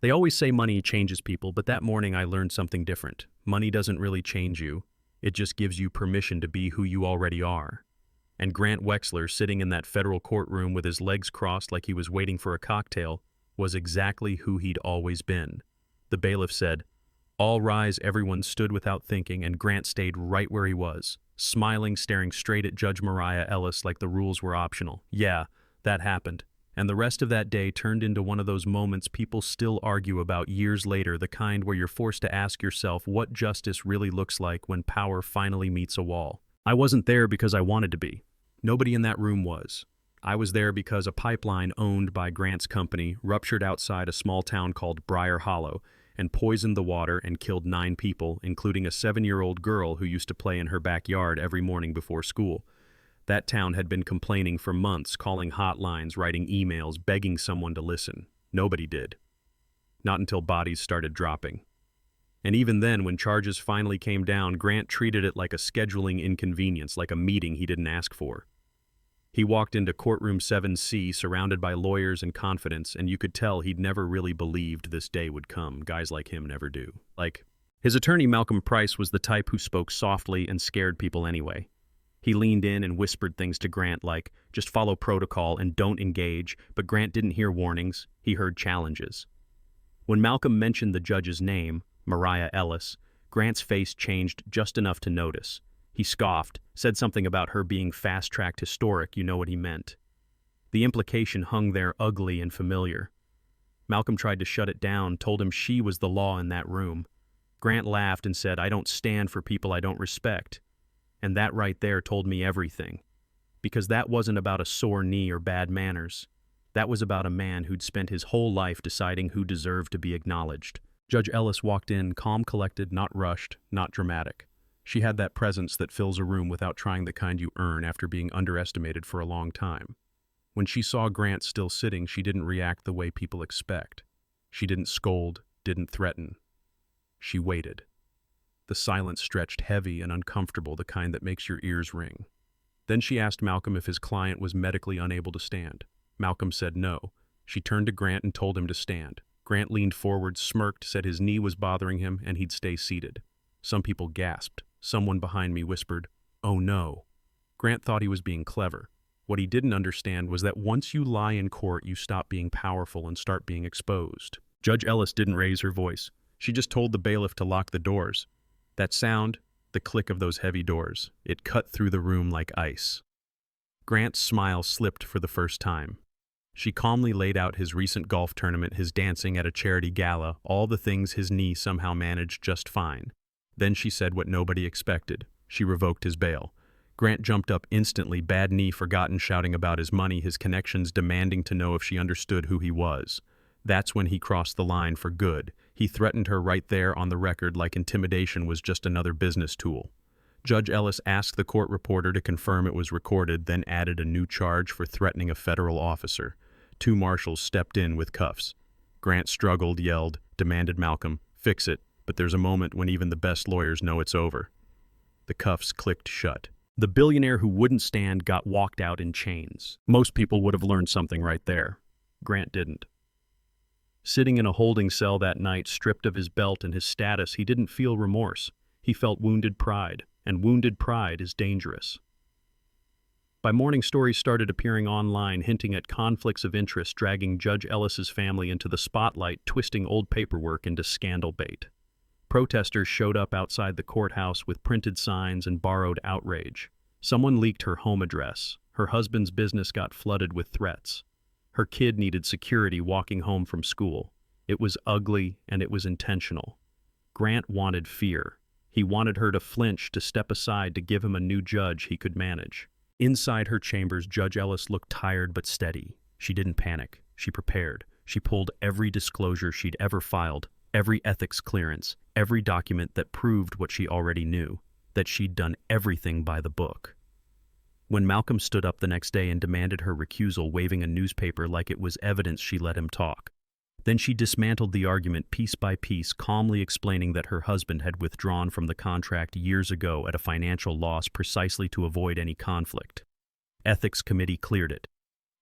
They always say money changes people, but that morning I learned something different. Money doesn't really change you. It just gives you permission to be who you already are. And Grant Wexler, sitting in that federal courtroom with his legs crossed like he was waiting for a cocktail, was exactly who he'd always been. The bailiff said, "All rise." Everyone stood without thinking, and Grant stayed right where he was, smiling, staring straight at Judge Mariah Ellis like the rules were optional. Yeah, that happened. And the rest of that day turned into one of those moments people still argue about years later, the kind where you're forced to ask yourself what justice really looks like when power finally meets a wall. I wasn't there because I wanted to be. Nobody in that room was. I was there because a pipeline owned by Grant's company ruptured outside a small town called Briar Hollow and poisoned the water and killed 9 people, including a 7-year-old girl who used to play in her backyard every morning before school. That town had been complaining for months, calling hotlines, writing emails, begging someone to listen. Nobody did. Not until bodies started dropping. And even then, when charges finally came down, Grant treated it like a scheduling inconvenience, like a meeting he didn't ask for. He walked into courtroom 7C surrounded by lawyers and confidence, and you could tell he'd never really believed this day would come. Guys like him never do. His attorney Malcolm Price was the type who spoke softly and scared people anyway. He leaned in and whispered things to Grant like, just follow protocol and don't engage, but Grant didn't hear warnings, he heard challenges. When Malcolm mentioned the judge's name, Mariah Ellis, Grant's face changed just enough to notice. He scoffed, said something about her being fast-tracked historic, you know what he meant. The implication hung there ugly and familiar. Malcolm tried to shut it down, told him she was the law in that room. Grant laughed and said, "I don't stand for people I don't respect." And that right there told me everything. Because that wasn't about a sore knee or bad manners. That was about a man who'd spent his whole life deciding who deserved to be acknowledged. Judge Ellis walked in, calm, collected, not rushed, not dramatic. She had that presence that fills a room without trying the kind you earn after being underestimated for a long time. When she saw Grant still sitting, she didn't react the way people expect. She didn't scold, didn't threaten. She waited. The silence stretched heavy and uncomfortable, the kind that makes your ears ring. Then she asked Malcolm if his client was medically unable to stand. Malcolm said no. She turned to Grant and told him to stand. Grant leaned forward, smirked, said his knee was bothering him and he'd stay seated. Some people gasped. Someone behind me whispered, "Oh no." Grant thought he was being clever. What he didn't understand was that once you lie in court, you stop being powerful and start being exposed. Judge Ellis didn't raise her voice. She just told the bailiff to lock the doors. That sound, the click of those heavy doors, it cut through the room like ice. Grant's smile slipped for the first time. She calmly laid out his recent golf tournament, his dancing at a charity gala, all the things his knee somehow managed just fine. Then she said what nobody expected. She revoked his bail. Grant jumped up instantly, bad knee forgotten, shouting about his money, his connections, demanding to know if she understood who he was. That's when he crossed the line for good. He threatened her right there on the record like intimidation was just another business tool. Judge Ellis asked the court reporter to confirm it was recorded, then added a new charge for threatening a federal officer. 2 marshals stepped in with cuffs. Grant struggled, yelled, demanded Malcolm, "Fix it." But there's a moment when even the best lawyers know it's over. The cuffs clicked shut. The billionaire who wouldn't stand got walked out in chains. Most people would have learned something right there. Grant didn't. Sitting in a holding cell that night, stripped of his belt and his status, he didn't feel remorse. He felt wounded pride, and wounded pride is dangerous. By morning, stories started appearing online, hinting at conflicts of interest, dragging Judge Ellis's family into the spotlight, twisting old paperwork into scandal bait. Protesters showed up outside the courthouse with printed signs and borrowed outrage. Someone leaked her home address. Her husband's business got flooded with threats. Her kid needed security walking home from school. It was ugly and it was intentional. Grant wanted fear. He wanted her to flinch, to step aside, to give him a new judge he could manage. Inside her chambers, Judge Ellis looked tired but steady. She didn't panic. She prepared. She pulled every disclosure she'd ever filed, every ethics clearance, every document that proved what she already knew, that she'd done everything by the book. When Malcolm stood up the next day and demanded her recusal, waving a newspaper like it was evidence, she let him talk. Then she dismantled the argument piece by piece, calmly explaining that her husband had withdrawn from the contract years ago at a financial loss precisely to avoid any conflict. Ethics committee cleared it.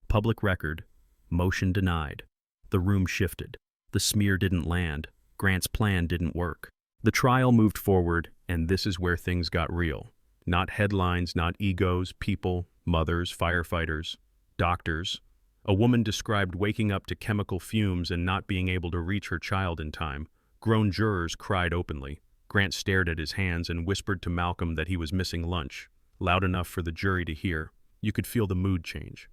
Public record, motion denied. The room shifted. The smear didn't land. Grant's plan didn't work. The trial moved forward, and this is where things got real. Not headlines, not egos, people, mothers, firefighters, doctors. A woman described waking up to chemical fumes and not being able to reach her child in time. Grown jurors cried openly. Grant stared at his hands and whispered to Malcolm that he was missing lunch, loud enough for the jury to hear. You could feel the mood change.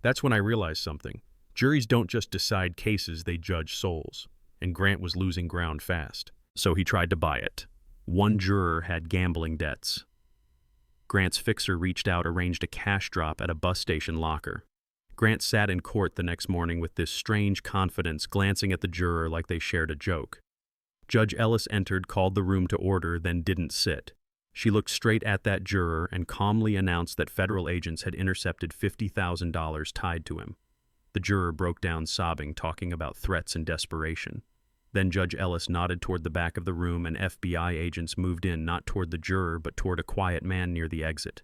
That's when I realized something. Juries don't just decide cases, they judge souls. And Grant was losing ground fast. So he tried to buy it. One juror had gambling debts. Grant's fixer reached out, arranged a cash drop at a bus station locker. Grant sat in court the next morning with this strange confidence, glancing at the juror like they shared a joke. Judge Ellis entered, called the room to order, then didn't sit. She looked straight at that juror and calmly announced that federal agents had intercepted $50,000 tied to him. The juror broke down sobbing, talking about threats and desperation. Then Judge Ellis nodded toward the back of the room and FBI agents moved in, not toward the juror but toward a quiet man near the exit.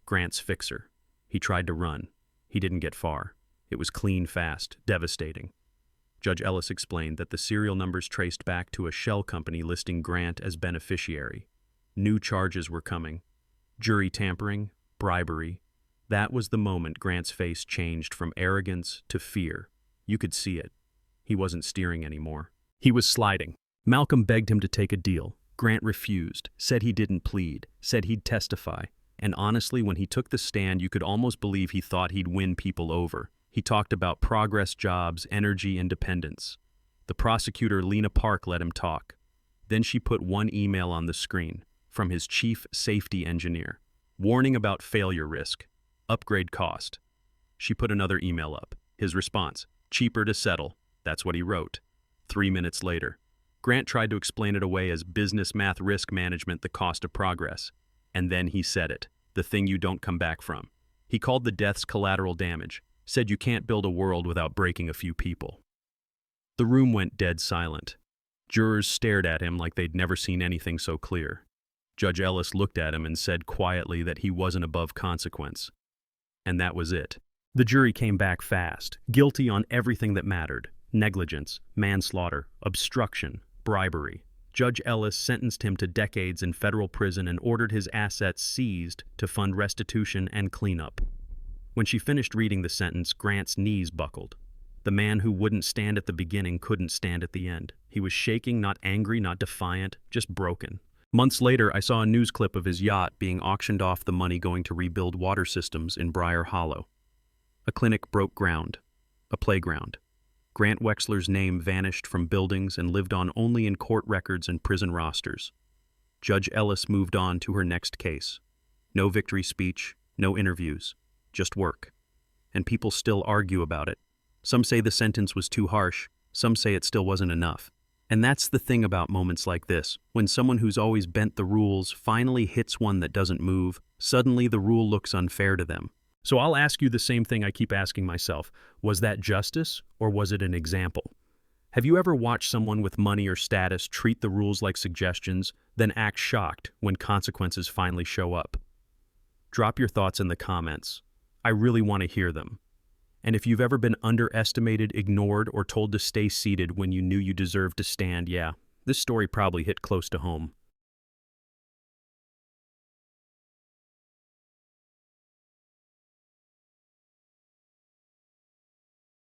Grant's fixer. He tried to run. He didn't get far. It was clean, fast, devastating. Judge Ellis explained that the serial numbers traced back to a shell company listing Grant as beneficiary. New charges were coming. Jury tampering, bribery. That was the moment Grant's face changed from arrogance to fear. You could see it. He wasn't steering anymore. He was sliding. Malcolm begged him to take a deal. Grant refused, said he didn't plead, said he'd testify. And honestly, when he took the stand, you could almost believe he thought he'd win people over. He talked about progress jobs, energy, independence. The prosecutor, Lena Park, let him talk. Then she put one email on the screen from his chief safety engineer. Warning about failure risk. Upgrade cost. She put another email up. His response, cheaper to settle. That's what he wrote. 3 minutes later. Grant tried to explain it away as business math risk management, the cost of progress. And then he said it, the thing you don't come back from. He called the deaths collateral damage, said you can't build a world without breaking a few people. The room went dead silent. Jurors stared at him like they'd never seen anything so clear. Judge Ellis looked at him and said quietly that he wasn't above consequence. And that was it. The jury came back fast, guilty on everything that mattered. Negligence, manslaughter, obstruction, bribery. Judge Ellis sentenced him to decades in federal prison and ordered his assets seized to fund restitution and cleanup. When she finished reading the sentence, Grant's knees buckled. The man who wouldn't stand at the beginning couldn't stand at the end. He was shaking, not angry, not defiant, just broken. Months later, I saw a news clip of his yacht being auctioned off, the money going to rebuild water systems in Briar Hollow. A clinic broke ground. A playground. Grant Wexler's name vanished from buildings and lived on only in court records and prison rosters. Judge Ellis moved on to her next case. No victory speech, no interviews, just work. And people still argue about it. Some say the sentence was too harsh, some say it still wasn't enough. And that's the thing about moments like this. When someone who's always bent the rules finally hits one that doesn't move, suddenly the rule looks unfair to them. So I'll ask you the same thing I keep asking myself. Was that justice, or was it an example? Have you ever watched someone with money or status treat the rules like suggestions, then act shocked when consequences finally show up? Drop your thoughts in the comments. I really want to hear them. And if you've ever been underestimated, ignored, or told to stay seated when you knew you deserved to stand, yeah, this story probably hit close to home.